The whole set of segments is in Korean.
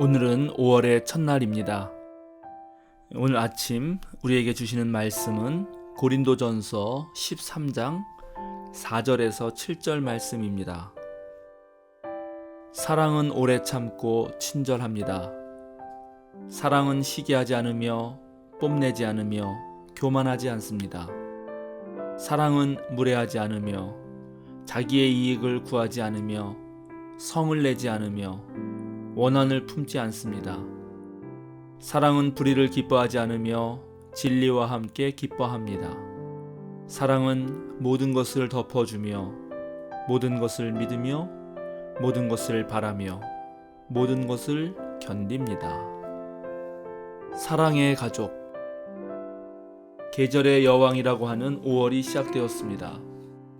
오늘은 5월의 첫날입니다. 오늘 아침 우리에게 주시는 말씀은 고린도전서 13장 4절에서 7절 말씀입니다. 사랑은 오래 참고 친절합니다. 사랑은 시기하지 않으며 뽐내지 않으며 교만하지 않습니다. 사랑은 무례하지 않으며 자기의 이익을 구하지 않으며 성을 내지 않으며 원한을 품지 않습니다. 사랑은 불의를 기뻐하지 않으며 진리와 함께 기뻐합니다. 사랑은 모든 것을 덮어주며 모든 것을 믿으며 모든 것을 바라며 모든 것을 견딥니다. 사랑의 가족. 계절의 여왕이라고 하는 5월이 시작되었습니다.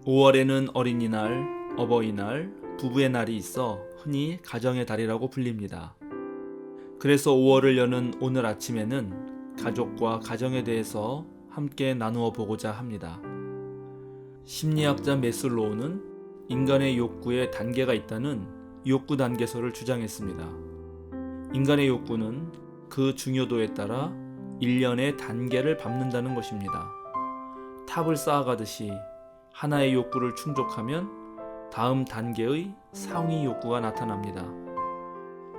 5월에는 어린이날, 어버이날, 부부의 날이 있어 흔히 가정의 달이라고 불립니다. 그래서 5월을 여는 오늘 아침에는 가족과 가정에 대해서 함께 나누어 보고자 합니다. 심리학자 메슬로우는 인간의 욕구에 단계가 있다는 욕구 단계설을 주장했습니다. 인간의 욕구는 그 중요도에 따라 일련의 단계를 밟는다는 것입니다. 탑을 쌓아가듯이 하나의 욕구를 충족하면 다음 단계의 상위 욕구가 나타납니다.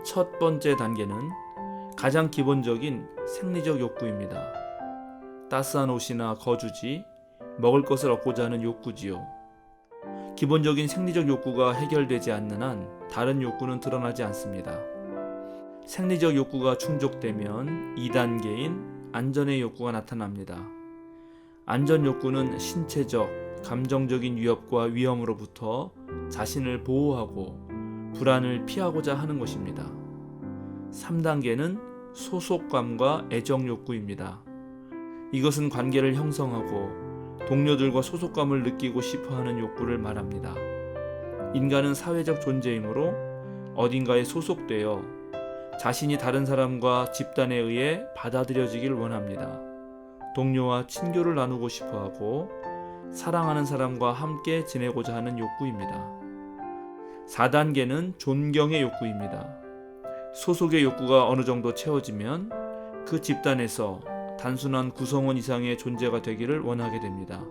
첫 번째 단계는 가장 기본적인 생리적 욕구입니다. 따스한 옷이나 거주지, 먹을 것을 얻고자 하는 욕구지요. 기본적인 생리적 욕구가 해결되지 않는 한 다른 욕구는 드러나지 않습니다. 생리적 욕구가 충족되면 2단계인 안전의 욕구가 나타납니다. 안전 욕구는 신체적, 감정적인 위협과 위험으로부터 자신을 보호하고 불안을 피하고자 하는 것입니다. 3단계는 소속감과 애정 욕구입니다. 이것은 관계를 형성하고 동료들과 소속감을 느끼고 싶어하는 욕구를 말합니다. 인간은 사회적 존재이므로 어딘가에 소속되어 자신이 다른 사람과 집단에 의해 받아들여지길 원합니다. 동료와 친교를 나누고 싶어하고 사랑하는 사람과 함께 지내고자 하는 욕구입니다. 4단계는 존경의 욕구입니다. 소속의 욕구가 어느 정도 채워지면 그 집단에서 단순한 구성원 이상의 존재가 되기를 원하게 됩니다.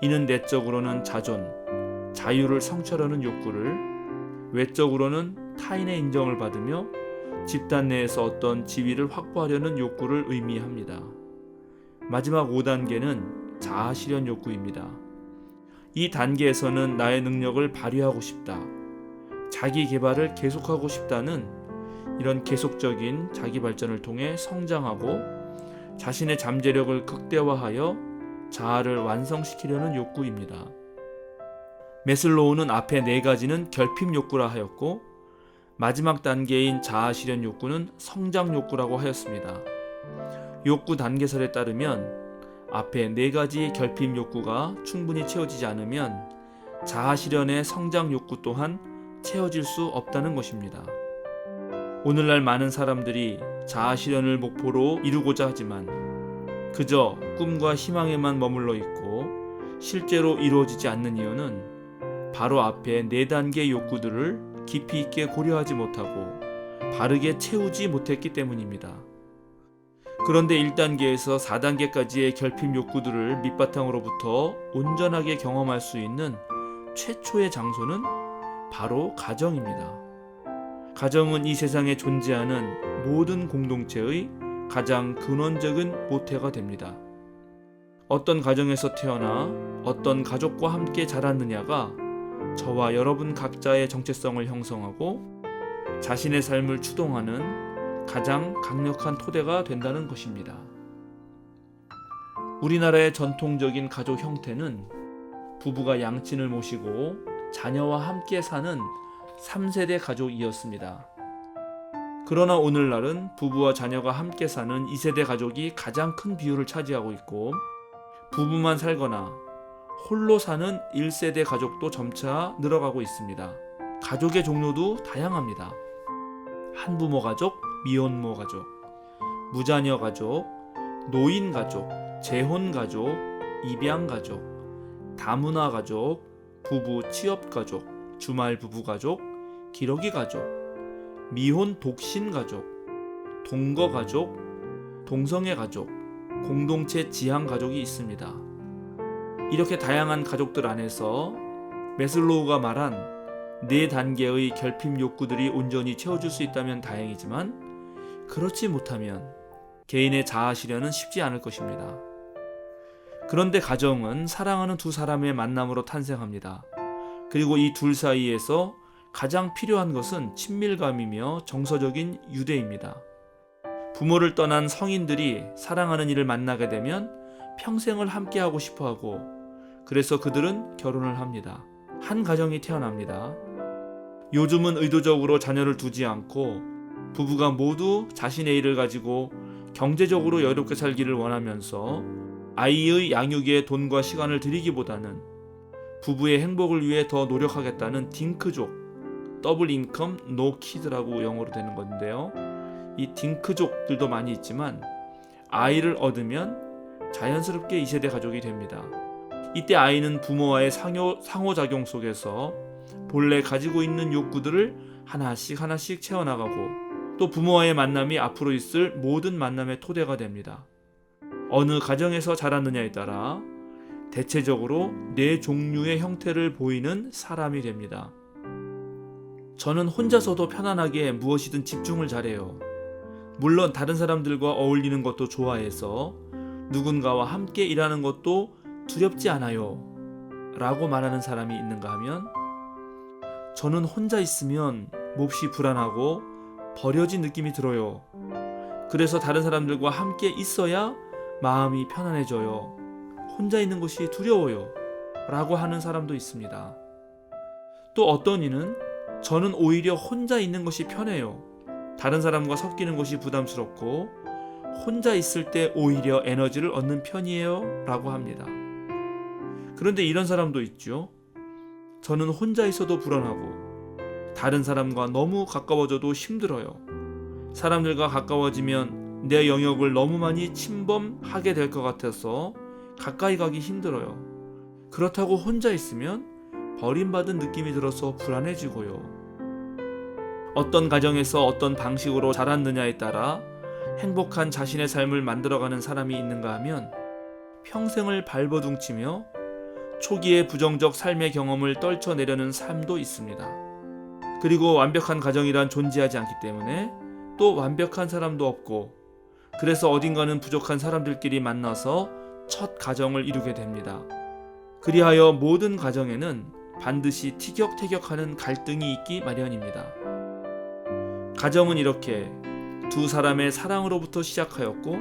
이는 내적으로는 자존, 자유를 성취하려는 욕구를, 외적으로는 타인의 인정을 받으며 집단 내에서 어떤 지위를 확보하려는 욕구를 의미합니다. 마지막 5단계는 자아실현 욕구입니다. 이 단계에서는 나의 능력을 발휘하고 싶다, 자기 개발을 계속하고 싶다는 이런 계속적인 자기 발전을 통해 성장하고 자신의 잠재력을 극대화하여 자아를 완성시키려는 욕구입니다. 메슬로우는 앞에 4가지는 결핍 욕구라 하였고 마지막 단계인 자아실현 욕구는 성장 욕구라고 하였습니다. 욕구 단계설에 따르면 앞에 4가지 결핍 욕구가 충분히 채워지지 않으면 자아실현의 성장 욕구 또한 채워질 수 없다는 것입니다. 오늘날 많은 사람들이 자아실현을 목표로 이루고자 하지만 그저 꿈과 희망에만 머물러 있고 실제로 이루어지지 않는 이유는 바로 앞에 4단계 욕구들을 깊이 있게 고려하지 못하고 바르게 채우지 못했기 때문입니다. 그런데 1단계에서 4단계까지의 결핍 욕구들을 밑바탕으로부터 온전하게 경험할 수 있는 최초의 장소는 바로 가정입니다. 가정은 이 세상에 존재하는 모든 공동체의 가장 근원적인 모태가 됩니다. 어떤 가정에서 태어나 어떤 가족과 함께 자랐느냐가 저와 여러분 각자의 정체성을 형성하고 자신의 삶을 추동하는 가장 강력한 토대가 된다는 것입니다. 우리나라의 전통적인 가족 형태는 부부가 양친을 모시고 자녀와 함께 사는 3세대 가족이었습니다. 그러나 오늘날은 부부와 자녀가 함께 사는 2세대 가족이 가장 큰 비율을 차지하고 있고 부부만 살거나 홀로 사는 1세대 가족도 점차 늘어가고 있습니다. 가족의 종류도 다양합니다. 한부모 가족, 미혼모 가족, 무자녀 가족, 노인 가족, 재혼 가족, 입양 가족, 다문화 가족, 부부 취업 가족, 주말 부부 가족, 기러기 가족, 미혼 독신 가족, 동거 가족, 동성애 가족, 공동체 지향 가족이 있습니다. 이렇게 다양한 가족들 안에서 매슬로우가 말한 4단계의 결핍 욕구들이 온전히 채워줄 수 있다면 다행이지만 그렇지 못하면 개인의 자아 실현은 쉽지 않을 것입니다. 그런데 가정은 사랑하는 두 사람의 만남으로 탄생합니다. 그리고 이 둘 사이에서 가장 필요한 것은 친밀감이며 정서적인 유대입니다. 부모를 떠난 성인들이 사랑하는 이를 만나게 되면 평생을 함께하고 싶어하고, 그래서 그들은 결혼을 합니다. 한 가정이 태어납니다. 요즘은 의도적으로 자녀를 두지 않고 부부가 모두 자신의 일을 가지고 경제적으로 여유롭게 살기를 원하면서 아이의 양육에 돈과 시간을 들이기보다는 부부의 행복을 위해 더 노력하겠다는 딩크족, 더블 인컴 노 키드라고 영어로 되는 건데요. 이 딩크족들도 많이 있지만 아이를 얻으면 자연스럽게 2세대 가족이 됩니다. 이때 아이는 부모와의 상호작용 속에서 본래 가지고 있는 욕구들을 하나씩 채워나가고, 또 부모와의 만남이 앞으로 있을 모든 만남의 토대가 됩니다. 어느 가정에서 자랐느냐에 따라 대체적으로 4종류의 형태를 보이는 사람이 됩니다. 저는 혼자서도 편안하게 무엇이든 집중을 잘해요. 물론 다른 사람들과 어울리는 것도 좋아해서 누군가와 함께 일하는 것도 두렵지 않아요 라고 말하는 사람이 있는가 하면, 저는 혼자 있으면 몹시 불안하고 버려진 느낌이 들어요. 그래서 다른 사람들과 함께 있어야 마음이 편안해져요. 혼자 있는 것이 두려워요 라고 하는 사람도 있습니다. 또 어떤 이는 저는 오히려 혼자 있는 것이 편해요. 다른 사람과 섞이는 것이 부담스럽고 혼자 있을 때 오히려 에너지를 얻는 편이에요 라고 합니다. 그런데 이런 사람도 있죠. 저는 혼자 있어도 불안하고 다른 사람과 너무 가까워져도 힘들어요. 사람들과 가까워지면 내 영역을 너무 많이 침범하게 될 것 같아서 가까이 가기 힘들어요. 그렇다고 혼자 있으면 버림받은 느낌이 들어서 불안해지고요. 어떤 가정에서 어떤 방식으로 자랐느냐에 따라 행복한 자신의 삶을 만들어가는 사람이 있는가 하면, 평생을 발버둥치며 초기의 부정적 삶의 경험을 떨쳐내려는 삶도 있습니다. 그리고 완벽한 가정이란 존재하지 않기 때문에 또 완벽한 사람도 없고, 그래서 어딘가는 부족한 사람들끼리 만나서 첫 가정을 이루게 됩니다. 그리하여 모든 가정에는 반드시 티격태격하는 갈등이 있기 마련입니다. 가정은 이렇게 두 사람의 사랑으로부터 시작하였고,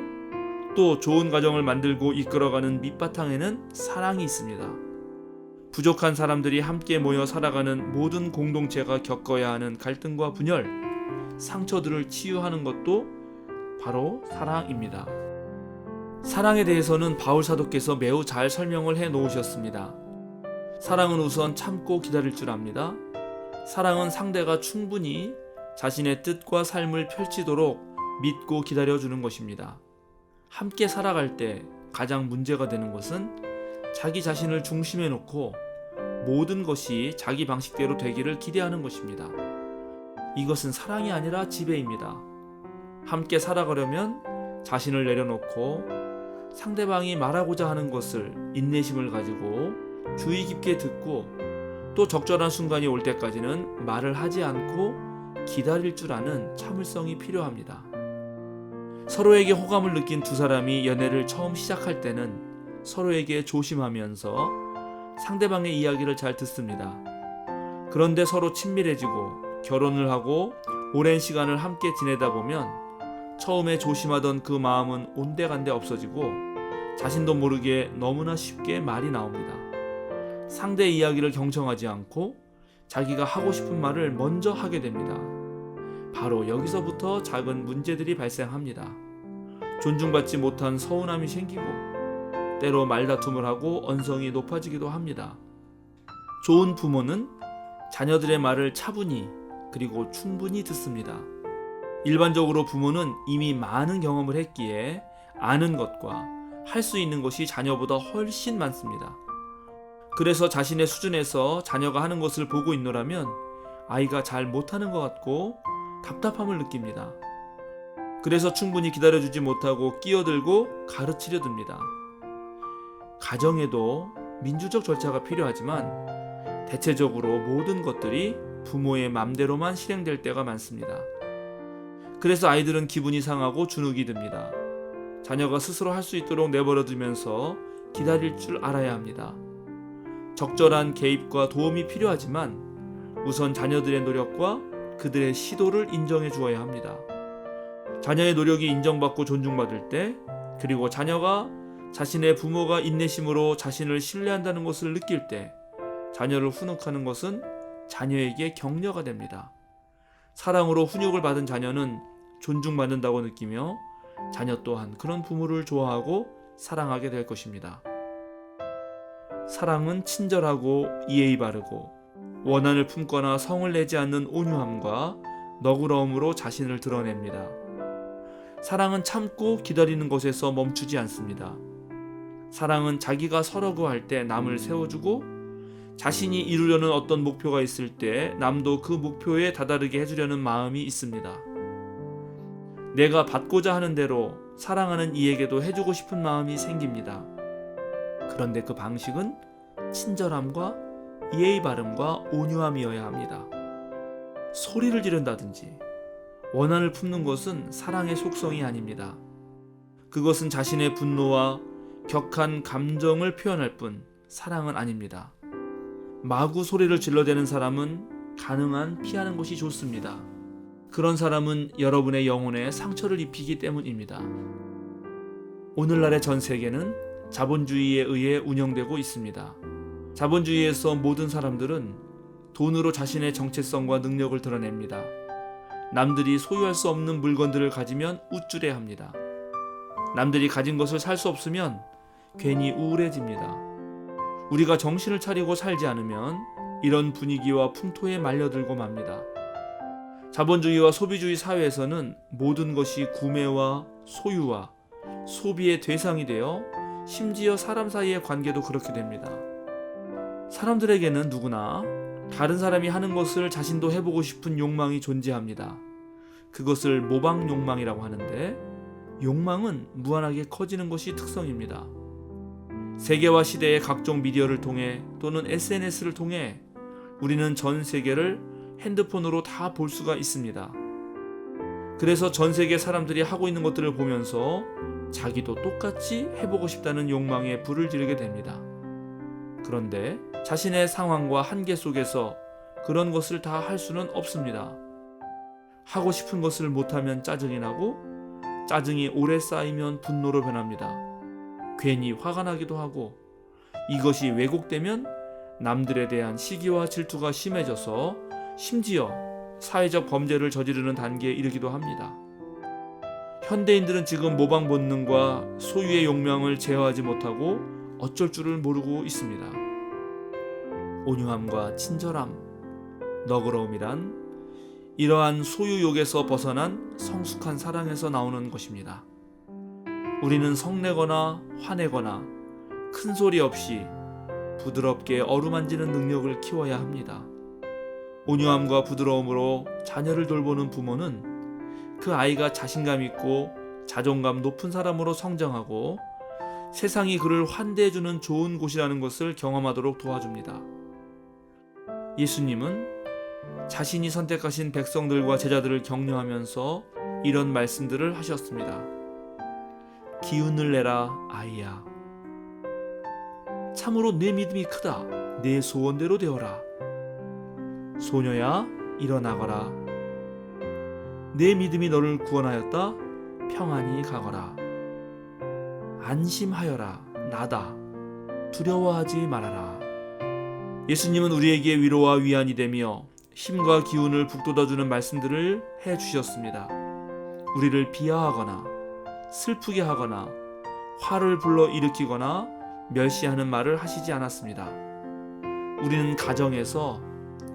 또 좋은 가정을 만들고 이끌어가는 밑바탕에는 사랑이 있습니다. 부족한 사람들이 함께 모여 살아가는 모든 공동체가 겪어야 하는 갈등과 분열, 상처들을 치유하는 것도 바로 사랑입니다. 사랑에 대해서는 바울 사도께서 매우 잘 설명을 해 놓으셨습니다. 사랑은 우선 참고 기다릴 줄 압니다. 사랑은 상대가 충분히 자신의 뜻과 삶을 펼치도록 믿고 기다려주는 것입니다. 함께 살아갈 때 가장 문제가 되는 것은 자기 자신을 중심에 놓고 모든 것이 자기 방식대로 되기를 기대하는 것입니다. 이것은 사랑이 아니라 지배입니다. 함께 살아가려면 자신을 내려놓고 상대방이 말하고자 하는 것을 인내심을 가지고 주의 깊게 듣고, 또 적절한 순간이 올 때까지는 말을 하지 않고 기다릴 줄 아는 참을성이 필요합니다. 서로에게 호감을 느낀 두 사람이 연애를 처음 시작할 때는 서로에게 조심하면서 상대방의 이야기를 잘 듣습니다. 그런데 서로 친밀해지고 결혼을 하고 오랜 시간을 함께 지내다 보면 처음에 조심하던 그 마음은 온데간데 없어지고 자신도 모르게 너무나 쉽게 말이 나옵니다. 상대의 이야기를 경청하지 않고 자기가 하고 싶은 말을 먼저 하게 됩니다. 바로 여기서부터 작은 문제들이 발생합니다. 존중받지 못한 서운함이 생기고, 때로 말다툼을 하고 언성이 높아지기도 합니다. 좋은 부모는 자녀들의 말을 차분히 그리고 충분히 듣습니다. 일반적으로 부모는 이미 많은 경험을 했기에 아는 것과 할 수 있는 것이 자녀보다 훨씬 많습니다. 그래서 자신의 수준에서 자녀가 하는 것을 보고 있노라면 아이가 잘 못하는 것 같고 답답함을 느낍니다. 그래서 충분히 기다려주지 못하고 끼어들고 가르치려 듭니다. 가정에도 민주적 절차가 필요하지만 대체적으로 모든 것들이 부모의 맘대로만 실행될 때가 많습니다. 그래서 아이들은 기분이 상하고 주눅이 듭니다. 자녀가 스스로 할 수 있도록 내버려 두면서 기다릴 줄 알아야 합니다. 적절한 개입과 도움이 필요하지만 우선 자녀들의 노력과 그들의 시도를 인정해 주어야 합니다. 자녀의 노력이 인정받고 존중받을 때, 그리고 자녀가 자신의 부모가 인내심으로 자신을 신뢰한다는 것을 느낄 때, 자녀를 훈육하는 것은 자녀에게 격려가 됩니다. 사랑으로 훈육을 받은 자녀는 존중받는다고 느끼며 자녀 또한 그런 부모를 좋아하고 사랑하게 될 것입니다. 사랑은 친절하고 예의 바르고 원한을 품거나 성을 내지 않는 온유함과 너그러움으로 자신을 드러냅니다. 사랑은 참고 기다리는 것에서 멈추지 않습니다. 사랑은 자기가 서러고 할 때 남을 세워주고 자신이 이루려는 어떤 목표가 있을 때 남도 그 목표에 다다르게 해주려는 마음이 있습니다. 내가 받고자 하는 대로 사랑하는 이에게도 해주고 싶은 마음이 생깁니다. 그런데 그 방식은 친절함과 예의 바름과 온유함이어야 합니다. 소리를 지른다든지 원한을 품는 것은 사랑의 속성이 아닙니다. 그것은 자신의 분노와 격한 감정을 표현할 뿐 사랑은 아닙니다. 마구 소리를 질러대는 사람은 가능한 피하는 것이 좋습니다. 그런 사람은 여러분의 영혼에 상처를 입히기 때문입니다. 오늘날의 전 세계는 자본주의에 의해 운영되고 있습니다. 자본주의에서 모든 사람들은 돈으로 자신의 정체성과 능력을 드러냅니다. 남들이 소유할 수 없는 물건들을 가지면 우쭐해합니다. 남들이 가진 것을 살 수 없으면 괜히 우울해집니다. 우리가 정신을 차리고 살지 않으면 이런 분위기와 풍토에 말려들고 맙니다. 자본주의와 소비주의 사회에서는 모든 것이 구매와 소유와 소비의 대상이 되어 심지어 사람 사이의 관계도 그렇게 됩니다. 사람들에게는 누구나 다른 사람이 하는 것을 자신도 해보고 싶은 욕망이 존재합니다. 그것을 모방 욕망이라고 하는데, 욕망은 무한하게 커지는 것이 특성입니다. 세계와 시대의 각종 미디어를 통해 또는 SNS를 통해 우리는 전 세계를 핸드폰으로 다 볼 수가 있습니다. 그래서 전 세계 사람들이 하고 있는 것들을 보면서 자기도 똑같이 해보고 싶다는 욕망에 불을 지르게 됩니다. 그런데 자신의 상황과 한계 속에서 그런 것을 다 할 수는 없습니다. 하고 싶은 것을 못하면 짜증이 나고, 짜증이 오래 쌓이면 분노로 변합니다. 괜히 화가 나기도 하고, 이것이 왜곡되면 남들에 대한 시기와 질투가 심해져서 심지어 사회적 범죄를 저지르는 단계에 이르기도 합니다. 현대인들은 지금 모방 본능과 소유의 욕망을 제어하지 못하고 어쩔 줄을 모르고 있습니다. 온유함과 친절함, 너그러움이란 이러한 소유욕에서 벗어난 성숙한 사랑에서 나오는 것입니다. 우리는 성내거나 화내거나 큰 소리 없이 부드럽게 어루만지는 능력을 키워야 합니다. 온유함과 부드러움으로 자녀를 돌보는 부모는 그 아이가 자신감 있고 자존감 높은 사람으로 성장하고 세상이 그를 환대해주는 좋은 곳이라는 것을 경험하도록 도와줍니다. 예수님은 자신이 선택하신 백성들과 제자들을 격려하면서 이런 말씀들을 하셨습니다. 기운을 내라 아이야. 참으로 내 믿음이 크다. 내 소원대로 되어라. 소녀야 일어나거라. 내 믿음이 너를 구원하였다. 평안히 가거라. 안심하여라. 나다. 두려워하지 말아라. 예수님은 우리에게 위로와 위안이 되며 힘과 기운을 북돋아주는 말씀들을 해주셨습니다. 우리를 비하하거나 슬프게 하거나 화를 불러일으키거나 멸시하는 말을 하시지 않았습니다. 우리는 가정에서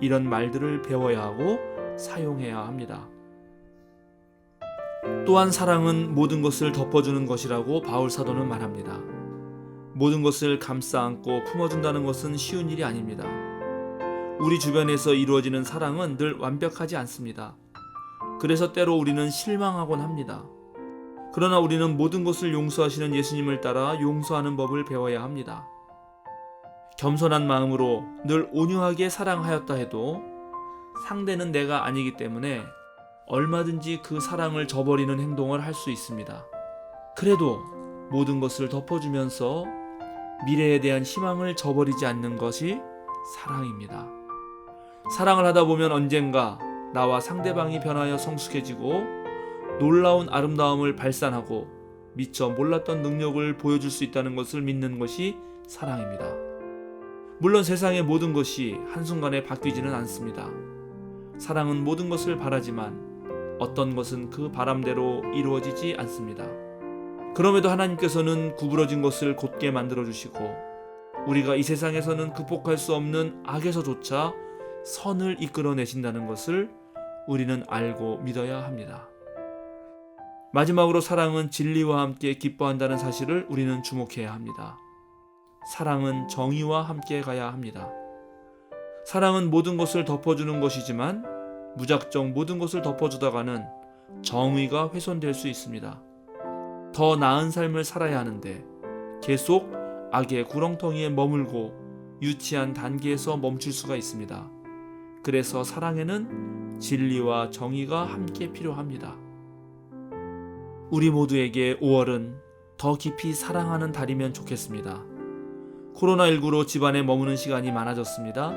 이런 말들을 배워야 하고 사용해야 합니다. 또한 사랑은 모든 것을 덮어주는 것이라고 바울 사도는 말합니다. 모든 것을 감싸 안고 품어준다는 것은 쉬운 일이 아닙니다. 우리 주변에서 이루어지는 사랑은 늘 완벽하지 않습니다. 그래서 때로 우리는 실망하곤 합니다. 그러나 우리는 모든 것을 용서하시는 예수님을 따라 용서하는 법을 배워야 합니다. 겸손한 마음으로 늘 온유하게 사랑하였다 해도 상대는 내가 아니기 때문에 얼마든지 그 사랑을 저버리는 행동을 할 수 있습니다. 그래도 모든 것을 덮어주면서 미래에 대한 희망을 저버리지 않는 것이 사랑입니다. 사랑을 하다 보면 언젠가 나와 상대방이 변하여 성숙해지고 놀라운 아름다움을 발산하고 미처 몰랐던 능력을 보여줄 수 있다는 것을 믿는 것이 사랑입니다. 물론 세상의 모든 것이 한순간에 바뀌지는 않습니다. 사랑은 모든 것을 바라지만 어떤 것은 그 바람대로 이루어지지 않습니다. 그럼에도 하나님께서는 구부러진 것을 곧게 만들어주시고 우리가 이 세상에서는 극복할 수 없는 악에서조차 선을 이끌어내신다는 것을 우리는 알고 믿어야 합니다. 마지막으로 사랑은 진리와 함께 기뻐한다는 사실을 우리는 주목해야 합니다. 사랑은 정의와 함께 가야 합니다. 사랑은 모든 것을 덮어주는 것이지만 무작정 모든 것을 덮어주다가는 정의가 훼손될 수 있습니다. 더 나은 삶을 살아야 하는데 계속 악의 구렁텅이에 머물고 유치한 단계에서 멈출 수가 있습니다. 그래서 사랑에는 진리와 정의가 함께 필요합니다. 우리 모두에게 5월은 더 깊이 사랑하는 달이면 좋겠습니다. 코로나19로 집안에 머무는 시간이 많아졌습니다.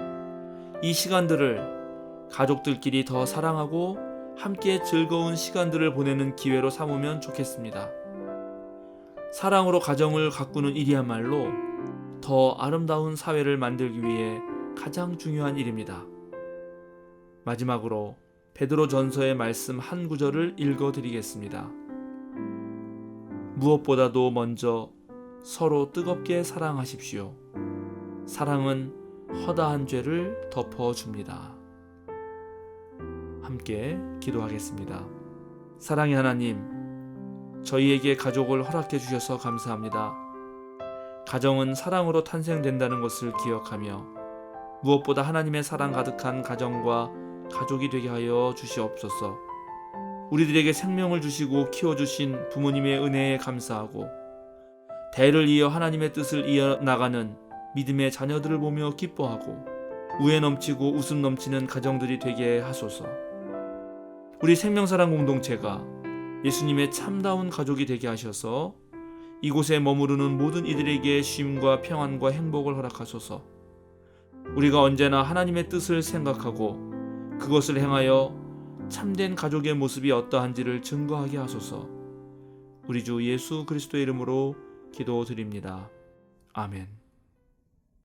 이 시간들을 가족들끼리 더 사랑하고 함께 즐거운 시간들을 보내는 기회로 삼으면 좋겠습니다. 사랑으로 가정을 가꾸는 일이야말로 더 아름다운 사회를 만들기 위해 가장 중요한 일입니다. 마지막으로 베드로전서의 말씀 한 구절을 읽어드리겠습니다. 무엇보다도 먼저 서로 뜨겁게 사랑하십시오. 사랑은 허다한 죄를 덮어줍니다. 함께 기도하겠습니다. 사랑의 하나님, 저희에게 가족을 허락해 주셔서 감사합니다. 가정은 사랑으로 탄생된다는 것을 기억하며 무엇보다 하나님의 사랑 가득한 가정과 가족이 되게 하여 주시옵소서. 우리들에게 생명을 주시고 키워주신 부모님의 은혜에 감사하고 대를 이어 하나님의 뜻을 이어나가는 믿음의 자녀들을 보며 기뻐하고 우애 넘치고 웃음 넘치는 가정들이 되게 하소서. 우리 생명사랑 공동체가 예수님의 참다운 가족이 되게 하셔서 이곳에 머무르는 모든 이들에게 쉼과 평안과 행복을 허락하소서. 우리가 언제나 하나님의 뜻을 생각하고 그것을 행하여 참된 가족의 모습이 어떠한지를 증거하게 하소서. 우리 주 예수 그리스도의 이름으로 기도드립니다. 아멘.